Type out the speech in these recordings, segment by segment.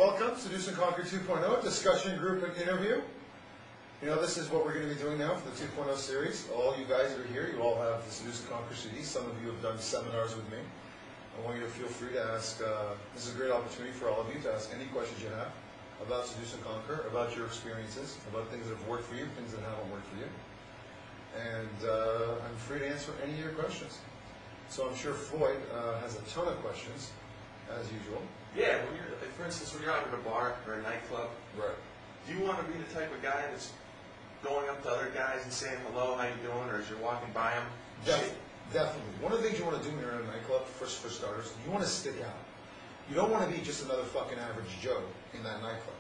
Welcome, Seduce and Conquer 2.0, discussion group and interview. You know, this is what we're going to be doing now for the 2.0 series. All you guys are here, you all have the Seduce and Conquer CD. Some of you have done seminars with me. I want you to feel free to ask, this is a great opportunity for all of you to ask any questions you have about Seduce and Conquer, about your experiences, about things that have worked for you, things that haven't worked for you. And I'm free to answer any of your questions. So I'm sure Floyd has a ton of questions, as usual. Yeah, when you're, for instance, when you're out at a bar or a nightclub, Right. do you want to be the type of guy that's going up to other guys and saying hello, how you doing, or as you're walking by them? Definitely. One of the things you want to do when you're in a nightclub, for starters, you want to stick out. You don't want to be just another fucking average Joe in that nightclub.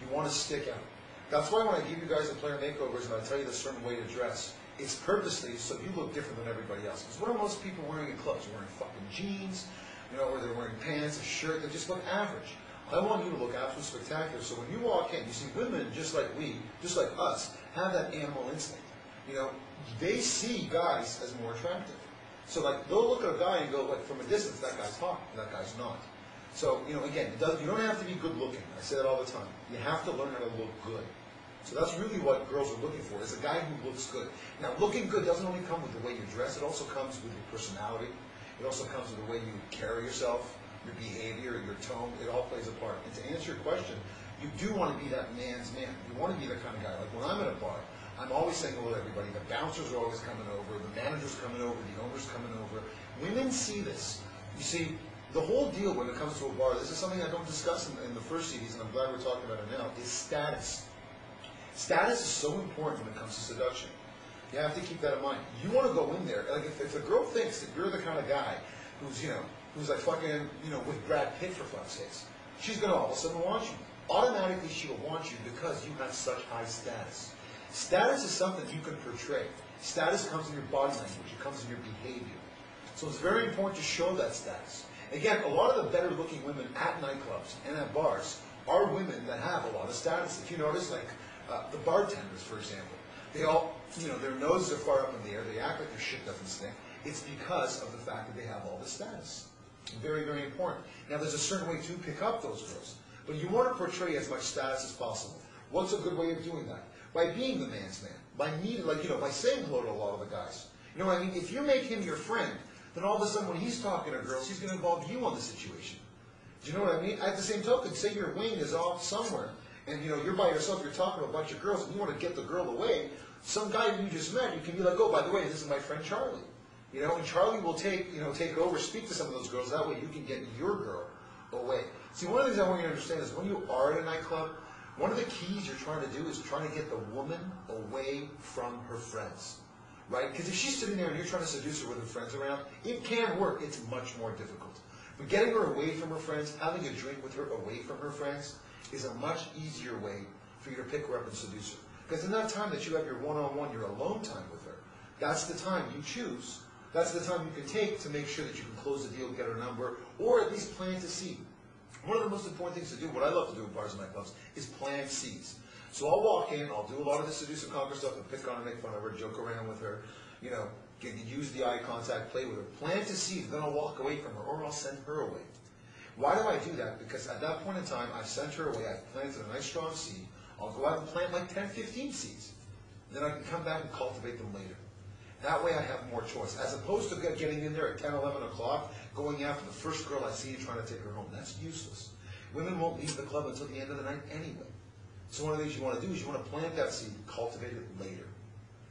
You want to stick out. That's why when I give you guys the player makeovers and I tell you the certain way to dress, it's purposely so you look different than everybody else. Because what are most people wearing in clubs? They're wearing fucking jeans, you know, or they're wearing pants, a shirt, they just look average. I want you to look absolutely spectacular. So when you walk in, you see women just like us, have that animal instinct. You know, they see guys as more attractive. So like they'll look at a guy and go, like from a distance, that guy's hot, that guy's not. So, you know, again, you don't have to be good looking. I say that all the time. You have to learn how to look good. So that's really what girls are looking for, is a guy who looks good. Now, looking good doesn't only come with the way you dress, it also comes with your personality. It also comes with the way you carry yourself, your behavior, your tone. It all plays a part. And to answer your question, you do want to be that man's man. You want to be that kind of guy. Like when I'm at a bar, I'm always saying hello to everybody. The bouncers are always coming over. The manager's coming over. The owner's coming over. Women see this. You see, the whole deal when it comes to a bar, this is something I don't discuss in the first CDs, and I'm glad we're talking about it now, is status. Status is so important when it comes to seduction. You have to keep that in mind. You want to go in there, like if a girl thinks that you're the kind of guy who's, you know, who's like fucking, you know, with Brad Pitt for fuck's sakes, she's going to all of a sudden want you. Automatically she will want you because you have such high status. Status is something you can portray. Status comes in your body language. It comes in your behavior. So it's very important to show that status. Again, a lot of the better looking women at nightclubs and at bars are women that have a lot of status. If you notice, like the bartenders, for example, they all, you know, their noses are far up in the air. They act like their shit doesn't stink. It's because of the fact that they have all this status. Very, very important. Now, there's a certain way to pick up those girls, but you want to portray as much status as possible. What's a good way of doing that? By being the man's man. By needing, like, you know, by saying hello to a lot of the guys. You know what I mean? If you make him your friend, then all of a sudden when he's talking to girls, he's going to involve you on the situation. Do you know what I mean? At the same token, say your wing is off somewhere, and you know you're by yourself, you're talking to a bunch of girls, and you want to get the girl away. Some guy you just met, you can be like, oh, by the way, this is my friend Charlie. You know, and Charlie will take over, speak to some of those girls. That way you can get your girl away. See, one of the things I want you to understand is when you are at a nightclub, one of the keys you're trying to do is trying to get the woman away from her friends. Right? Because if she's sitting there and you're trying to seduce her with her friends around, it can work. It's much more difficult. But getting her away from her friends, having a drink with her away from her friends, is a much easier way for you to pick her up and seduce her. Because in that time that you have your one-on-one, your alone time with her, that's the time you choose. That's the time you can take to make sure that you can close the deal, get her number, or at least plant a seed. One of the most important things to do, what I love to do in bars and nightclubs, is plant seeds. So I'll walk in, I'll do a lot of the seduce and conquer stuff, and pick on her, make fun of her, joke around with her, you know, use the eye contact, play with her, plant a seed, then I'll walk away from her, or I'll send her away. Why do I do that? Because at that point in time, I've sent her away, I've planted a nice strong seed, I'll go out and plant like 10, 15 seeds. Then I can come back and cultivate them later. That way I have more choice. As opposed to getting in there at 10, 11 o'clock, going after the first girl I see and trying to take her home. That's useless. Women won't leave the club until the end of the night anyway. So one of the things you want to do is you want to plant that seed, cultivate it later.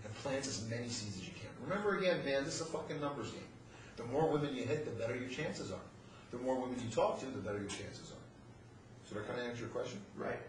And plant as many seeds as you can. Remember again, man, this is a fucking numbers game. The more women you hit, the better your chances are. The more women you talk to, the better your chances are. So did I kind of answer your question? Right.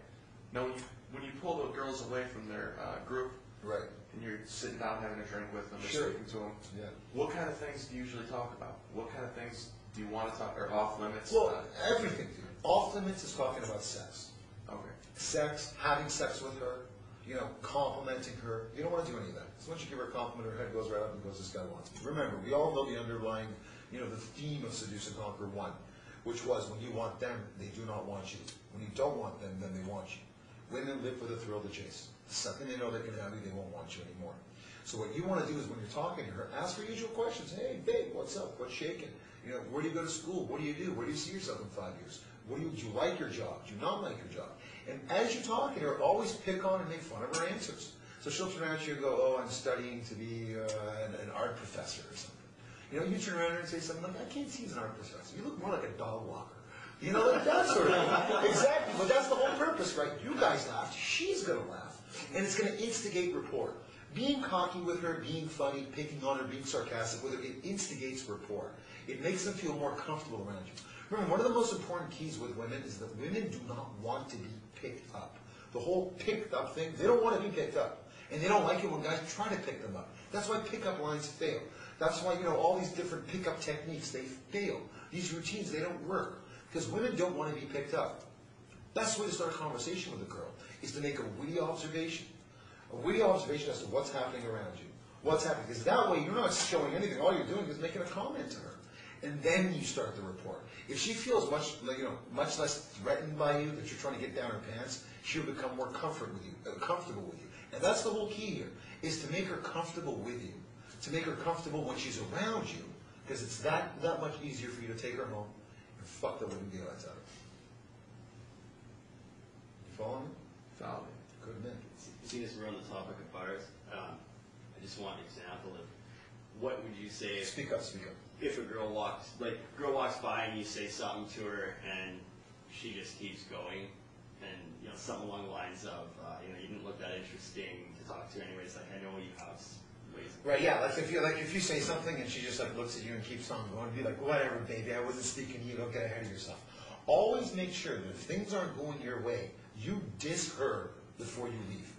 Now, when you pull the girls away from their group, right, and you're sitting down having a drink with them, or sure, speaking to them, yeah, what kind of things do you usually talk about? What kind of things do you want to talk, or off limits? Well, everything. Off limits is talking about sex. Okay. Sex, having sex with her, you know, complimenting her. You don't want to do any of that. So once you give her a compliment, her head goes right up and goes, this guy wants me. Remember, we all know the underlying, you know, the theme of Seduce and Conquer 1, which was when you want them, they do not want you. When you don't want them, then they want you. Women live for the thrill of the chase. The second they know they can have you, they won't want you anymore. So what you want to do is when you're talking to her, ask her usual questions. Hey, babe, what's up? What's shaking? You know, where do you go to school? What do you do? Where do you see yourself in 5 years? Do you like your job? Do you not like your job? And as you're talking to her, always pick on and make fun of her answers. So she'll turn around to you and go, oh, I'm studying to be an art professor or something. You know, you turn around and say something like, I can't see you as an art professor. You look more like a dog walker. You know, like that sort of thing. Exactly. But that's the whole purpose, right? You guys laughed. She's going to laugh. And it's going to instigate rapport. Being cocky with her, being funny, picking on her, being sarcastic with her, it instigates rapport. It makes them feel more comfortable around you. Remember, one of the most important keys with women is that women do not want to be picked up. The whole picked up thing, they don't want to be picked up. And they don't like it when guys try to pick them up. That's why pickup lines fail. That's why, you know, all these different pickup techniques, they fail. These routines, they don't work. Because women don't want to be picked up. Best way to start a conversation with a girl is to make a witty observation. A witty observation as to what's happening around you. What's happening. Because that way, you're not showing anything. All you're doing is making a comment to her. And then you start the rapport. If she feels much less threatened by you, that you're trying to get down her pants, she'll become more comfortable with you. And that's the whole key here, is to make her comfortable with you. To make her comfortable when she's around you, because it's that much easier for you to take her home and fuck the living daylights out of her. You follow me? Follow me. Good man. Seeing as we're on the topic of bars, I just want an example of what would you say if, Speak up. if a girl walks by and you say something to her and she just keeps going, and you know, something along the lines of you didn't look that interesting to talk to anyways, like I know you have ways. Right, yeah, like if you say something and she just like looks at you and keeps on going, be like, whatever, baby, I wasn't speaking to you, don't get ahead of yourself. Always make sure that if things aren't going your way, you diss her before you leave.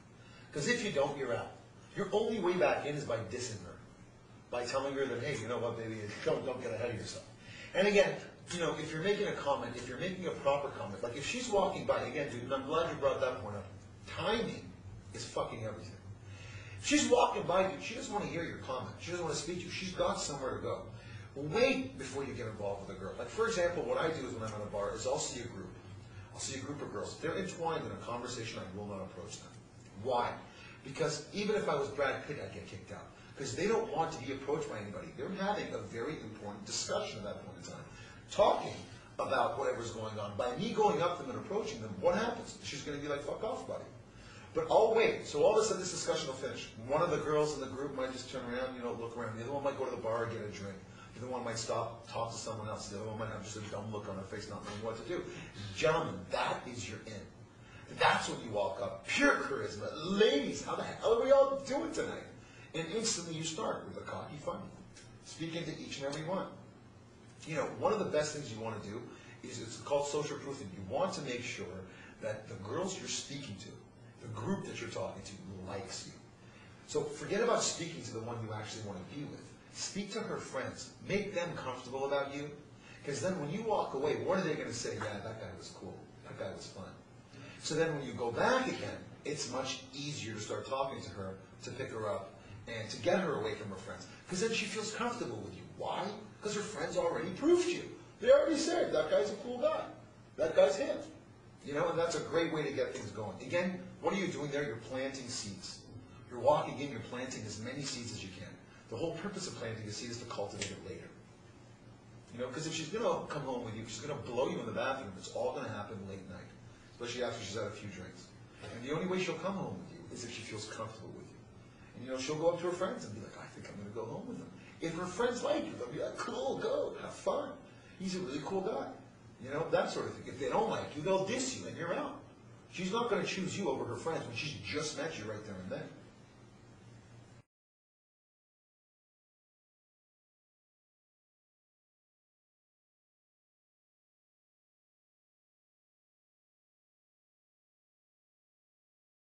Because if you don't, you're out. Your only way back in is by dissing her. By telling her that, hey, you know what, baby, don't get ahead of yourself. And again, you know, if you're making a comment, if you're making a proper comment, like if she's walking by, again, dude, and I'm glad you brought that point up, timing is fucking everything. If she's walking by, dude, she doesn't want to hear your comment. She doesn't want to speak to you. She's got somewhere to go. Well, wait before you get involved with a girl. Like, for example, what I do is when I'm at a bar is I'll see a group. I'll see a group of girls. If they're entwined in a conversation, I will not approach them. Why? Because even if I was Brad Pitt, I'd get kicked out. Because they don't want to be approached by anybody. They're having a very important discussion at that point in time. Talking about whatever's going on. By me going up to them and approaching them, what happens? She's going to be like, fuck off, buddy. But I'll wait. So all of a sudden this discussion will finish. One of the girls in the group might just turn around, look around. The other one might go to the bar and get a drink. The other one might stop, talk to someone else. The other one might have just a dumb look on her face, not knowing what to do. Gentlemen, that is your in. That's when you walk up. Pure charisma. Ladies, how the hell are we all doing tonight? And instantly you start with a cocky funny. Speaking to each and every one. One of the best things you want to do is, it's called social proofing. You want to make sure that the girls you're speaking to, the group that you're talking to, likes you. So forget about speaking to the one you actually want to be with. Speak to her friends. Make them comfortable about you. Because then when you walk away, what are they going to say? Yeah, that guy was cool. That guy was fun. So then when you go back again, it's much easier to start talking to her, to pick her up, and to get her away from her friends. Because then she feels comfortable with you. Why? Because her friends already proved you. They already said, that guy's a cool guy. That guy's him. And that's a great way to get things going. Again, what are you doing there? You're planting seeds. You're walking in, you're planting as many seeds as you can. The whole purpose of planting a seed is to cultivate it later. Because if she's going to come home with you, she's going to blow you in the bathroom, it's all going to happen late night. Especially after she's had a few drinks. And the only way she'll come home with you is if she feels comfortable with you. And she'll go up to her friends and be like, I think I'm going to go home with him. If her friends like you, they'll be like, cool, go, have fun. He's a really cool guy. That sort of thing. If they don't like you, they'll diss you and you're out. She's not going to choose you over her friends when she's just met you right there and then.